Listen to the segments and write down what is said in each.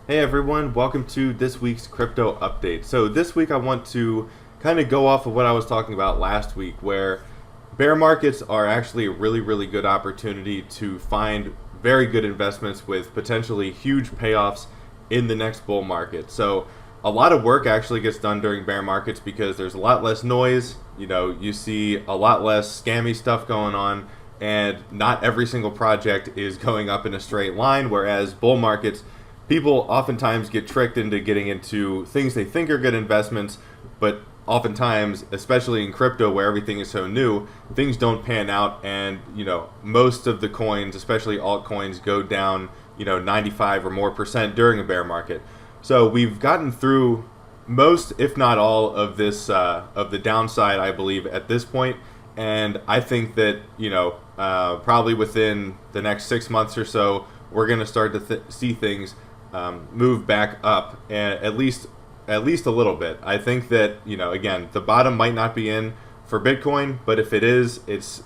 Hey everyone, welcome to this week's crypto update. So this week I want to kind of go off of what I was talking about last week, where bear markets are actually a really good opportunity to find very good investments with potentially huge payoffs in the next bull market. So a lot of work actually gets done during bear markets because there's a lot less noise. You see a lot less scammy stuff going on, and not every single project is going up in a straight line, whereas bull markets, people oftentimes get tricked into getting into things they think are good investments, but oftentimes, especially in crypto where everything is so new, things don't pan out, and most of the coins, especially altcoins, go down 95 or more percent during a bear market. So we've gotten through most, if not all, of this of the downside, I believe, at this point, and I think that probably within the next 6 months or so, we're going to start to see things move back up, and at least a little bit. I think that again, the bottom might not be in for Bitcoin, but if it is,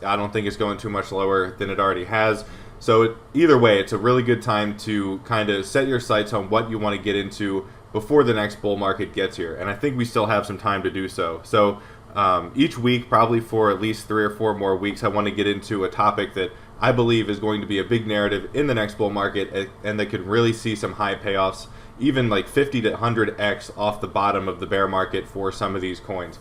I don't think it's going too much lower than it already has. So either way, it's a really good time to kind of set your sights on what you want to get into before the next bull market gets here, and I think we still have some time to do so. So each week, probably for at least 3 or 4 more weeks, I want to get into a topic that I believe is going to be a big narrative in the next bull market, and that could really see some high payoffs, even like 50 to 100x off the bottom of the bear market for some of these coins.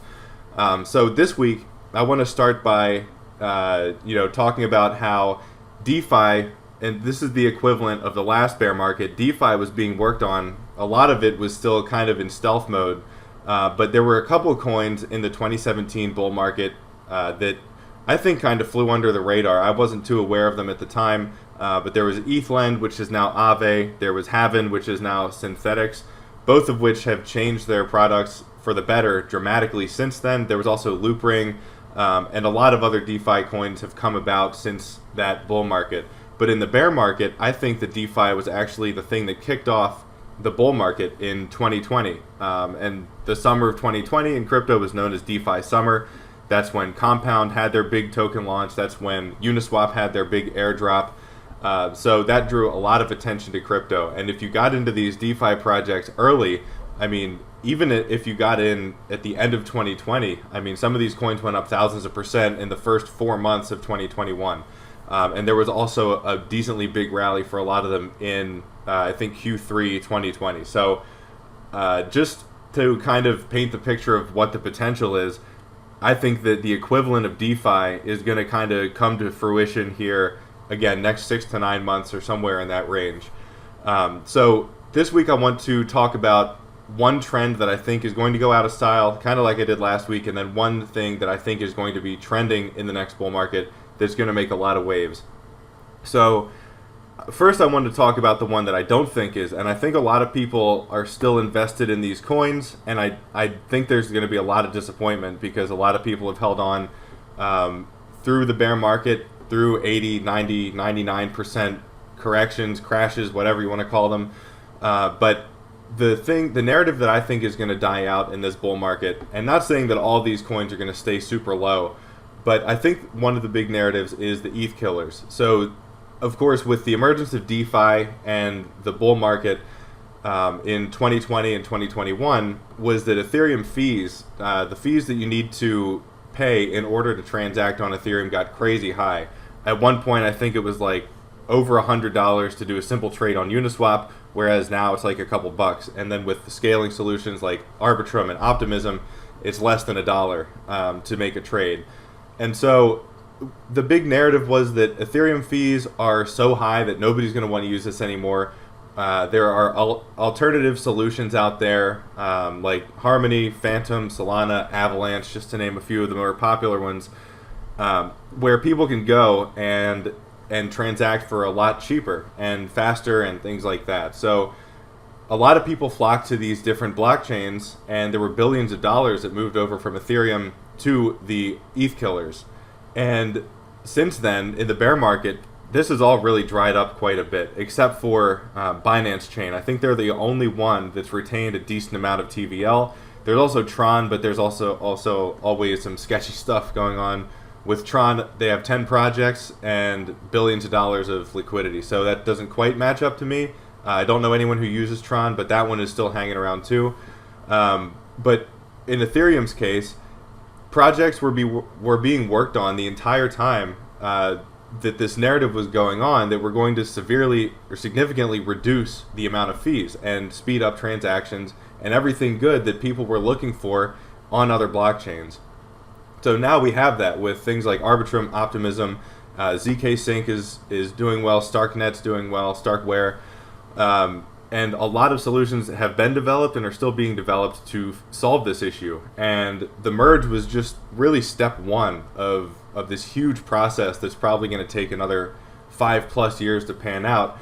So this week, I want to start by talking about how DeFi, and this is the equivalent of the last bear market, DeFi was being worked on. A lot of it was still kind of in stealth mode, but there were a couple of coins in the 2017 bull market that I think kind of flew under the radar. I wasn't too aware of them at the time, but there was ETHLend, which is now Aave. There was Havin, which is now Synthetics, both of which have changed their products for the better dramatically since then. There was also Loopring, and a lot of other DeFi coins have come about since that bull market. But in the bear market, I think that DeFi was actually the thing that kicked off the bull market in 2020. And the summer of 2020 in crypto was known as DeFi summer. That's when Compound had their big token launch. That's when Uniswap had their big airdrop. So that drew a lot of attention to crypto. And if you got into these DeFi projects early, I mean, even if you got in at the end of 2020, I mean, some of these coins went up thousands of percent in the first 4 months of 2021. And there was also a decently big rally for a lot of them in, I think, Q3 2020. So just to kind of paint the picture of what the potential is, I think that the equivalent of DeFi is going to kind of come to fruition here, again, next 6 to 9 months or somewhere in that range. So this week I want to talk about one trend that I think is going to go out of style, kind of like I did last week, and then one thing that I think is going to be trending in the next bull market that's going to make a lot of waves. So first I wanted to talk about the one that I don't think is, and I think a lot of people are still invested in these coins, and I think there's going to be a lot of disappointment because a lot of people have held on through the bear market, through 80, 90, 99% corrections, crashes, whatever you want to call them. But the narrative that I think is going to die out in this bull market, and not saying that all these coins are going to stay super low, but I think one of the big narratives is the ETH killers. So of course, with the emergence of DeFi and the bull market in 2020 and 2021, was that Ethereum fees, the fees that you need to pay in order to transact on Ethereum, got crazy high. At one point, I think it was like over $100 to do a simple trade on Uniswap, whereas now it's like a couple bucks. And then with the scaling solutions like Arbitrum and Optimism, it's less than $1 to make a trade. And so the big narrative was that Ethereum fees are so high that nobody's going to want to use this anymore. There are alternative solutions out there like Harmony, Phantom, Solana, Avalanche, just to name a few of the more popular ones, where people can go and transact for a lot cheaper and faster and things like that. So a lot of people flocked to these different blockchains, and there were billions of dollars that moved over from Ethereum to the ETH killers. And since then, in the bear market, this has all really dried up quite a bit, except for Binance Chain. I think they're the only one that's retained a decent amount of TVL. There's also Tron, but there's also always some sketchy stuff going on. With Tron, they have 10 projects and billions of dollars of liquidity, so that doesn't quite match up to me. I don't know anyone who uses Tron, but that one is still hanging around too. But in Ethereum's case, projects were being worked on the entire time that this narrative was going on, that we're going to severely or significantly reduce the amount of fees and speed up transactions and everything good that people were looking for on other blockchains. So now we have that with things like Arbitrum, Optimism, ZK Sync is doing well, Starknet's doing well, Starkware, and a lot of solutions have been developed and are still being developed to solve this issue. And the merge was just really step one of this huge process that's probably going to take another 5+ years to pan out.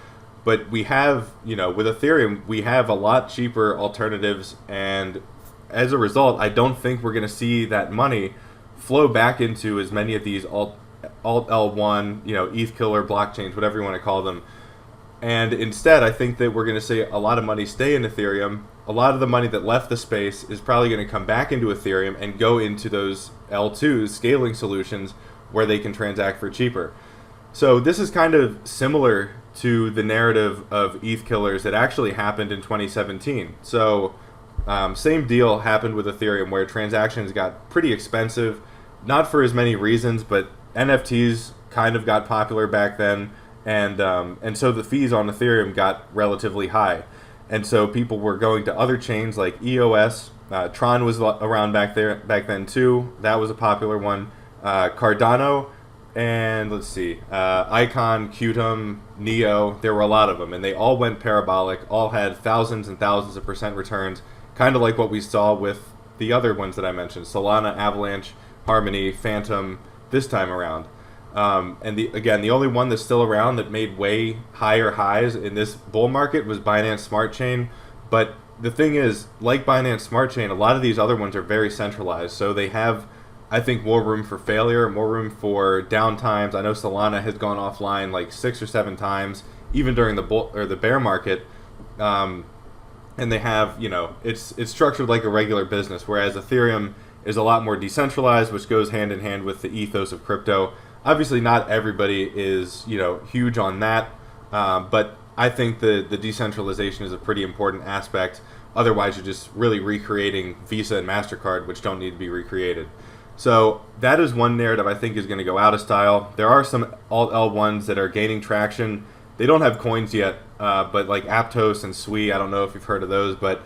But we have, with Ethereum, we have a lot cheaper alternatives, and as a result, I don't think we're going to see that money flow back into as many of these alt L1, ETH killer blockchains, whatever you want to call them. And instead, I think that we're going to see a lot of money stay in Ethereum. A lot of the money that left the space is probably going to come back into Ethereum and go into those L2s, scaling solutions, where they can transact for cheaper. So this is kind of similar to the narrative of ETH killers that actually happened in 2017. So same deal happened with Ethereum, where transactions got pretty expensive, not for as many reasons, but NFTs kind of got popular back then. And so the fees on Ethereum got relatively high. And so people were going to other chains like EOS. Tron was around back then too. That was a popular one. Cardano, and let's see, Icon, Qtum, Neo. There were a lot of them, and they all went parabolic. All had thousands and thousands of percent returns, kind of like what we saw with the other ones that I mentioned: Solana, Avalanche, Harmony, Phantom. This time around. And the only one that's still around that made way higher highs in this bull market was Binance Smart Chain. But the thing is, like Binance Smart Chain, a lot of these other ones are very centralized. So they have, I think, more room for failure, more room for downtimes. I know Solana has gone offline like 6 or 7 times, even during the bear market. And they have, it's structured like a regular business, whereas Ethereum is a lot more decentralized, which goes hand in hand with the ethos of crypto. Obviously, not everybody is, huge on that, but I think the decentralization is a pretty important aspect. Otherwise, you're just really recreating Visa and MasterCard, which don't need to be recreated. So that is one narrative I think is going to go out of style. There are some alt L1s that are gaining traction. They don't have coins yet, but like Aptos and Sui, I don't know if you've heard of those, but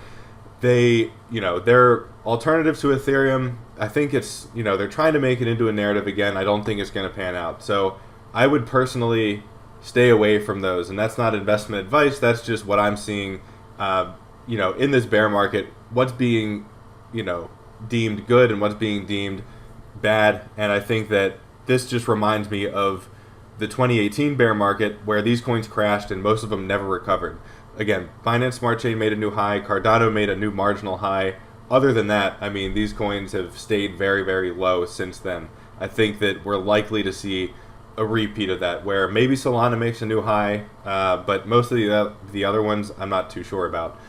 they're alternatives to Ethereum. I think it's, they're trying to make it into a narrative again. I don't think it's going to pan out. So I would personally stay away from those. And that's not investment advice. That's just what I'm seeing, in this bear market, what's being, deemed good and what's being deemed bad. And I think that this just reminds me of the 2018 bear market, where these coins crashed and most of them never recovered. Again, Binance Smart Chain made a new high. Cardano made a new marginal high. Other than that, I mean, these coins have stayed very, very low since then. I think that we're likely to see a repeat of that, where maybe Solana makes a new high, but most of the other ones I'm not too sure about.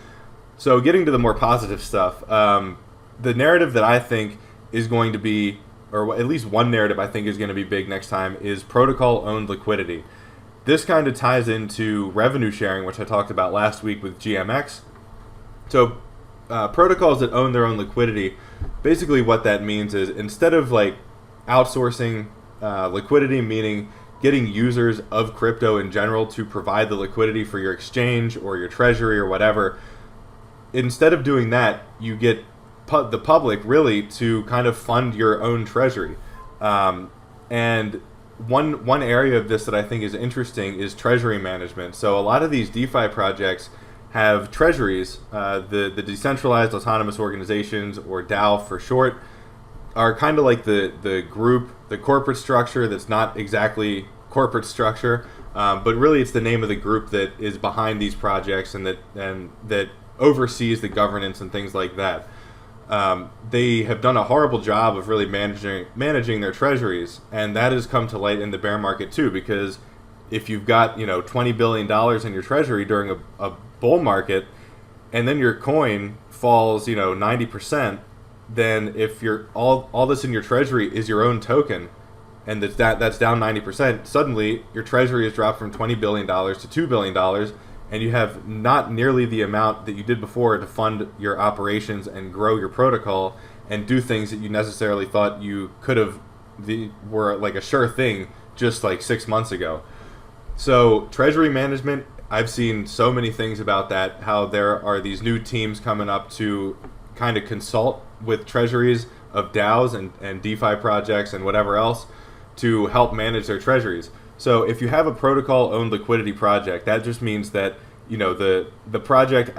So getting to the more positive stuff, the narrative that I think is going to be, or at least one narrative I think is going to be big next time, is protocol-owned liquidity. This kind of ties into revenue sharing, which I talked about last week with GMX. So protocols that own their own liquidity, basically what that means is, instead of like outsourcing liquidity, meaning getting users of crypto in general to provide the liquidity for your exchange or your treasury or whatever, instead of doing that, you get the public really to kind of fund your own treasury. And one area of this that I think is interesting is treasury management. So a lot of these DeFi projects have treasuries. The decentralized autonomous organizations, or DAO for short, are kind of like the group, the corporate structure that's not exactly corporate structure, but really it's the name of the group that is behind these projects and that oversees the governance and things like that. They have done a horrible job of really managing their treasuries, and that has come to light in the bear market too, because if you've got $20 billion in your treasury during a bull market, and then your coin falls 90%, then if you're all this in your treasury is your own token, and that's down 90%, suddenly your treasury has dropped from $20 billion to $2 billion, and you have not nearly the amount that you did before to fund your operations and grow your protocol and do things that you necessarily thought you could have were like a sure thing just like 6 months ago. So treasury management, I've seen so many things about that, how there are these new teams coming up to kind of consult with treasuries of DAOs and DeFi projects and whatever else to help manage their treasuries. So if you have a protocol-owned liquidity project, that just means that the project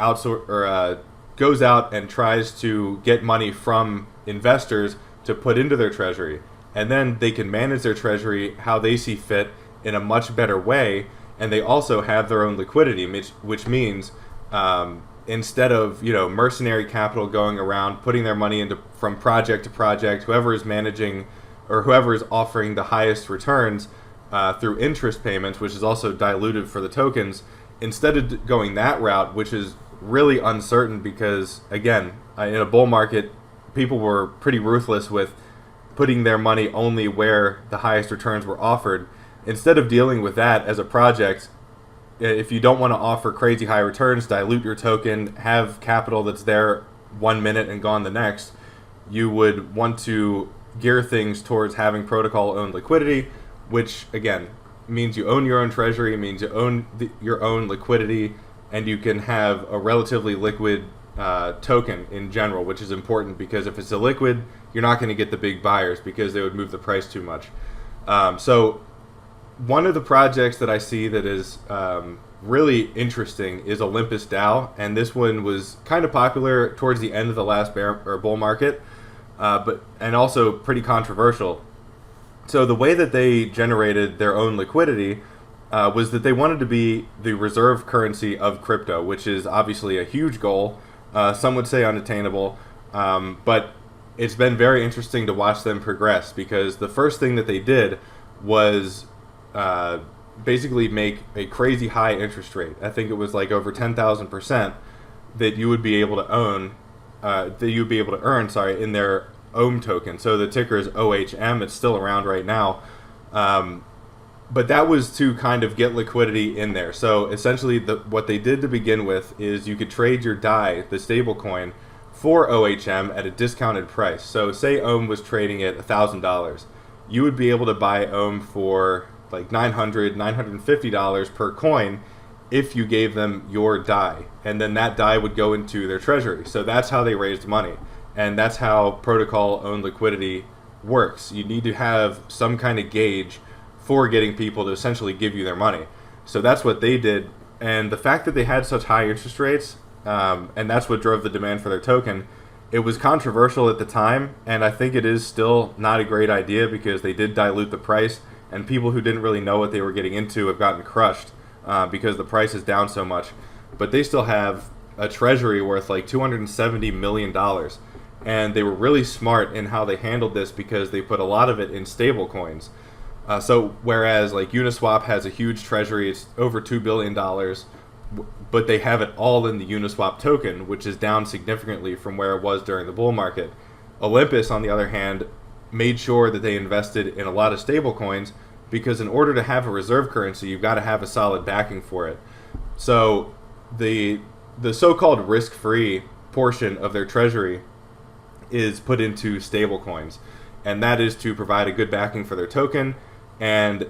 goes out and tries to get money from investors to put into their treasury, and then they can manage their treasury how they see fit in a much better way, and they also have their own liquidity, which means instead of mercenary capital going around putting their money into from project to project, whoever is managing or whoever is offering the highest returns through interest payments, which is also diluted for the tokens, instead of going that route, which is really uncertain because, again, in a bull market, people were pretty ruthless with putting their money only where the highest returns were offered. Instead of dealing with that as a project, if you don't want to offer crazy high returns, dilute your token, have capital that's there 1 minute and gone the next, you would want to gear things towards having protocol-owned liquidity, which, again, means you own your own treasury, means you own your own liquidity, and you can have a relatively liquid token in general, which is important because if it's illiquid, you're not going to get the big buyers because they would move the price too much. So one of the projects that I see that is really interesting is Olympus DAO, and this one was kind of popular towards the end of the last bull market, and also pretty controversial. So the way that they generated their own liquidity was that they wanted to be the reserve currency of crypto, which is obviously a huge goal. Some would say unattainable, but it's been very interesting to watch them progress because the first thing that they did was basically make a crazy high interest rate. I think it was like over 10,000% that you would be able to earn in their OHM token. So the ticker is OHM. It's still around right now. But that was to kind of get liquidity in there. So essentially what they did to begin with is you could trade your DAI, the stable coin, for OHM at a discounted price. So say OHM was trading at $1,000. You would be able to buy OHM for like $950 per coin if you gave them your DAI. And then that DAI would go into their treasury. So that's how they raised money. And that's how protocol-owned liquidity works. You need to have some kind of gauge for getting people to essentially give you their money. So that's what they did. And the fact that they had such high interest rates, and that's what drove the demand for their token, it was controversial at the time, and I think it is still not a great idea because they did dilute the price, and people who didn't really know what they were getting into have gotten crushed because the price is down so much. But they still have a treasury worth like $270 million. And they were really smart in how they handled this because they put a lot of it in stable coins. So whereas like Uniswap has a huge treasury, it's over $2 billion, but they have it all in the Uniswap token, which is down significantly from where it was during the bull market. Olympus, on the other hand, made sure that they invested in a lot of stable coins because in order to have a reserve currency, you've got to have a solid backing for it. So the so-called risk-free portion of their treasury is put into stable coins, and that is to provide a good backing for their token. And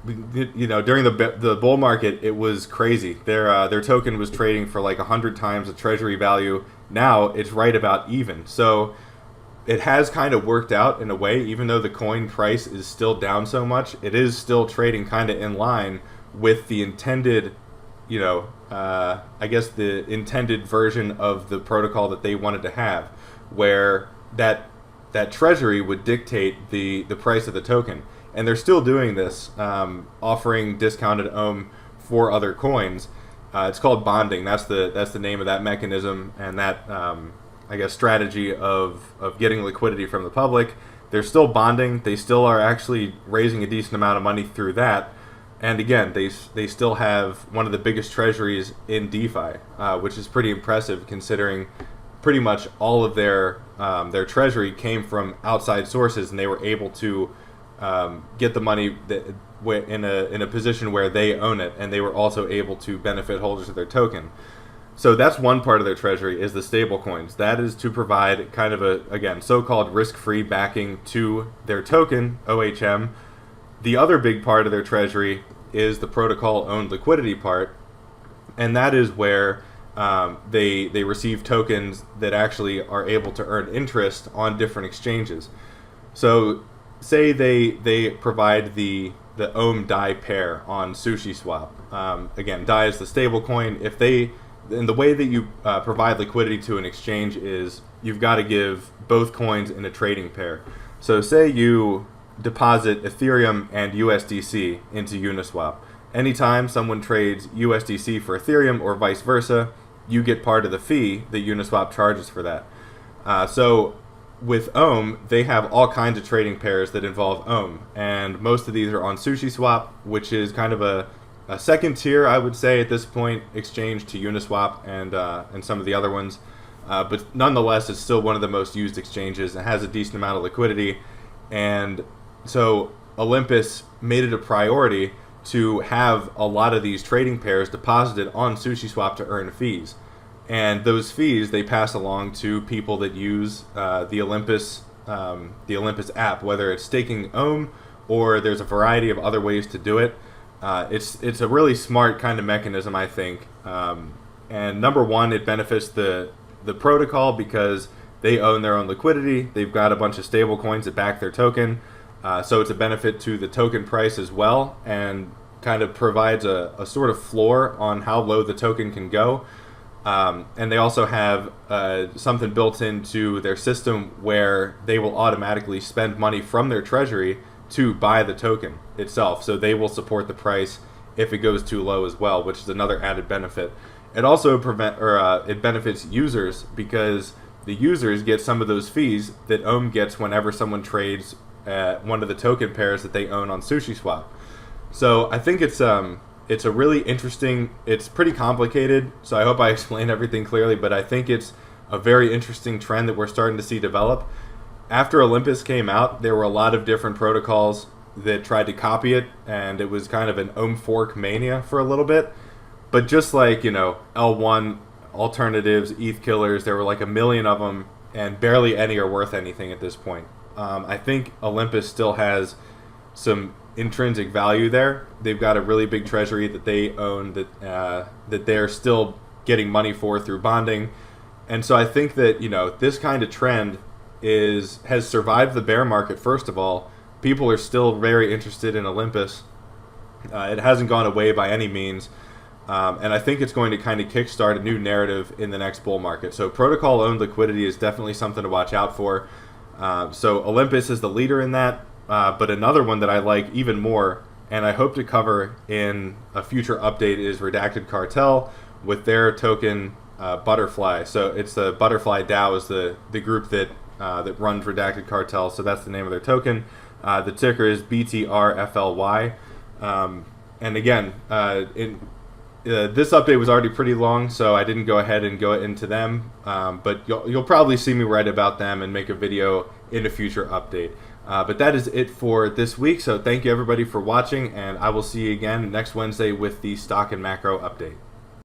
during the bull market, it was crazy. Their token was trading for like 100 times the treasury value. Now it's right about even. So it has kind of worked out in a way, even though the coin price is still down so much. It is still trading kind of in line with the intended, I guess the intended version of the protocol that they wanted to have, where that treasury would dictate the price of the token. And they're still doing this, offering discounted OHM for other coins. It's called bonding. That's the name of that mechanism and that I guess strategy of getting liquidity from the public. They're still bonding. They still are actually raising a decent amount of money through that. And again, they still have one of the biggest treasuries in DeFi, which is pretty impressive considering pretty much all of their treasury came from outside sources, and they were able to get the money in a position where they own it, and they were also able to benefit holders of their token. So that's one part of their treasury, is the stable coins. That is to provide kind of a, again, so-called risk-free backing to their token, OHM. The other big part of their treasury is the protocol-owned liquidity part, and that is where they receive tokens that actually are able to earn interest on different exchanges. So say they provide the OHM DAI pair on SushiSwap. Again, DAI is the stable coin. And the way that you provide liquidity to an exchange is you've got to give both coins in a trading pair. So say you deposit Ethereum and USDC into Uniswap. Anytime someone trades USDC for Ethereum or vice versa, you get part of the fee that Uniswap charges for that. So with OHM, they have all kinds of trading pairs that involve OHM, and most of these are on SushiSwap, which is kind of a second tier, I would say, at this point, exchange to Uniswap and some of the other ones. But nonetheless, it's still one of the most used exchanges. It has a decent amount of liquidity. And so Olympus made it a priority to have a lot of these trading pairs deposited on SushiSwap to earn fees. And those fees they pass along to people that use the Olympus app, whether it's staking OHM or there's a variety of other ways to do it. It's a really smart kind of mechanism, I think. And number one, it benefits the protocol because they own their own liquidity. They've got a bunch of stable coins that back their token. So it's a benefit to the token price as well, and kind of provides a sort of floor on how low the token can go. And they also have something built into their system where they will automatically spend money from their treasury to buy the token itself. So they will support the price if it goes too low as well, which is another added benefit. It also it benefits users because the users get some of those fees that OHM gets whenever someone trades one of the token pairs that they own on SushiSwap. So I think it's a really interesting, it's pretty complicated, so I hope I explained everything clearly, but I think it's a very interesting trend that we're starting to see develop. After Olympus came out, there were a lot of different protocols that tried to copy it, and it was kind of an OHM fork mania for a little bit. But just like, L1 alternatives, ETH killers, there were like a million of them, and barely any are worth anything at this point. I think Olympus still has some intrinsic value there. They've got a really big treasury that they own that they're still getting money for through bonding. And so I think that, this kind of trend has survived the bear market. First of all, people are still very interested in Olympus. It hasn't gone away by any means. And I think it's going to kind of kickstart a new narrative in the next bull market. So protocol-owned liquidity is definitely something to watch out for. So Olympus is the leader in that. But another one that I like even more, and I hope to cover in a future update, is Redacted Cartel with their token Butterfly. So it's the Butterfly DAO is the group that runs Redacted Cartel. So that's the name of their token. The ticker is BTRFLY. And again, this update was already pretty long, so I didn't go ahead and go into them. But you'll probably see me write about them and make a video in a future update. But that is it for this week. So thank you everybody for watching, and I will see you again next Wednesday with the stock and macro update.